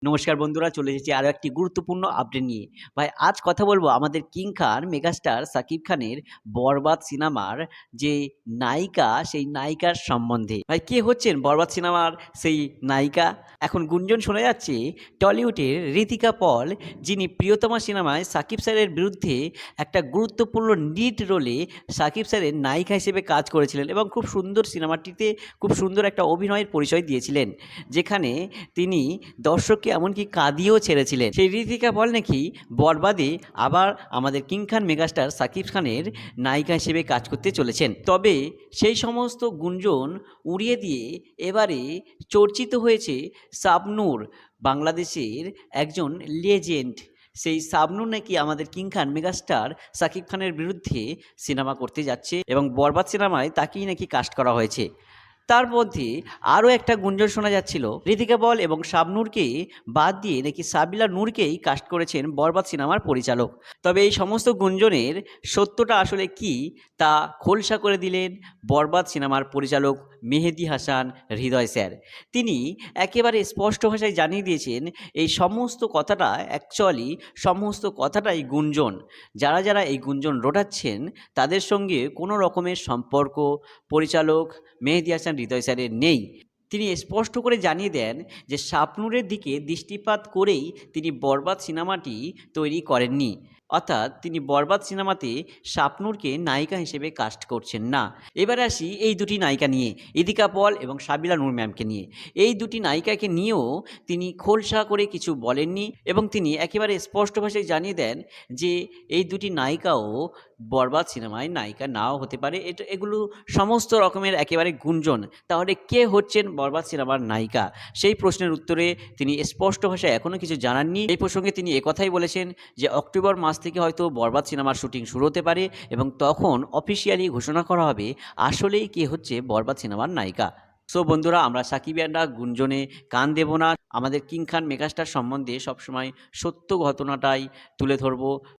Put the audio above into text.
নমস্কার বন্ধুরা, চলে এসেছি আরো একটি গুরুত্বপূর্ণ আপডেট নিয়ে। ভাই আজ কথা বলবো আমাদের কিং খান মেগাস্টার সাকিব খানের 'বরবাদ' সিনেমার যে নায়িকা, সেই নায়িকার সম্বন্ধে। ভাই কে হচ্ছেন 'বরবাদ' সিনেমার সেই নায়িকা? এখন গুঞ্জন শোনা যাচ্ছে টলিউডের ঋতিকা পল, যিনি 'প্রিয়তমা' সিনেমায় সাকিব স্যারের বিরুদ্ধে একটা গুরুত্বপূর্ণ লিড রোলে সাকিব স্যারের নায়িকা হিসেবে কাজ করেছিলেন এবং খুব সুন্দর সিনেমাটিতে খুব সুন্দর একটা অভিনয়ের পরিচয় দিয়েছিলেন। যেখানে তিনি দর্শককে এমনকি কাঁদিয়েও ছেড়েছিলেন। সেই ঋতিকা পল নাকি 'বরবাদে' আবার আমাদের কিং খান মেগাস্টার সাকিব খানের নায়িকা হিসেবে কাজ করতে চলেছেন। তবে সেই সমস্ত গুঞ্জন উড়িয়ে দিয়ে এবারে চর্চিত হয়েছে শাবনূর, বাংলাদেশের একজন লেজেন্ড। সেই শাবনূর নাকি আমাদের কিং খান মেগাস্টার সাকিব খানের বিরুদ্ধে সিনেমা করতে যাচ্ছে এবং 'বরবাদ' সিনেমায় তাকেই নাকি কাস্ট করা হয়েছে। তার মধ্যে আরও একটা গুঞ্জন শোনা যাচ্ছিল, ঋতিকা পল এবং শাবনূরকে বাদ দিয়ে নাকি সাবিলা নূরকেই কাস্ট করেছেন 'বরবাদ' সিনেমার পরিচালক। তবে এই সমস্ত গুঞ্জনের সত্যটা আসলে কী, তা খোলসা করে দিলেন 'বরবাদ' সিনেমার পরিচালক মেহেদী হাসান হৃদয় স্যার। তিনি একেবারে স্পষ্ট ভাষায় জানিয়ে দিয়েছেন এই সমস্ত কথাটা সমস্ত কথাটাই গুঞ্জন। যারা যারা এই গুঞ্জন রটাচ্ছেন তাদের সঙ্গে কোনো রকমের সম্পর্ক পরিচালক মেহেদী হাসান হৃদয় স্যারের নেই। তিনি স্পষ্ট করে জানিয়ে দেন যে শাবনূরের দিকে দৃষ্টিপাত করেই তিনি 'বরবাদ' সিনেমাটি তৈরি করেননি। অর্থাৎ তিনি 'বরবাদ' সিনেমাতে শাবনূরকে নায়িকা হিসেবে কাস্ট করছেন না। এবারে আসি এই দুটি নায়িকা নিয়ে, ঋতিকা পল এবং সাবিলা নূর ম্যামকে নিয়ে। এই দুটি নায়িকাকে নিয়েও তিনি খোলসা করে কিছু বলেননি এবং তিনি একেবারে স্পষ্ট ভাষায় জানিয়ে দেন যে এই দুটি নায়িকাও 'বরবাদ' সিনেমায় নায়িকা নাও হতে পারে। এগুলো সমস্ত রকমের একেবারে গুঞ্জন। তাহলে কে হচ্ছেন 'বরবাদ' সিনেমার নায়িকা? সেই প্রশ্নের উত্তরে তিনি স্পষ্ট ভাষায় এখনও কিছু জানাননি। এই প্রসঙ্গে তিনি একথাই বলেছেন যে অক্টোবর মাস থেকে হয়তো 'বরবাদ' সিনেমার শুটিং শুরু হতে পারে এবং তখন অফিসিয়ালি ঘোষণা করা হবে আসলেই কে হচ্ছে 'বরবাদ' সিনেমার নায়িকা। সো বন্ধুরা, আমরা সাকিবিয়ানরা গুঞ্জনে কান দেব না। আমাদের কিং খান মেগাস্টার সম্বন্ধে সবসময় সত্য ঘটনাটাই তুলে ধরব।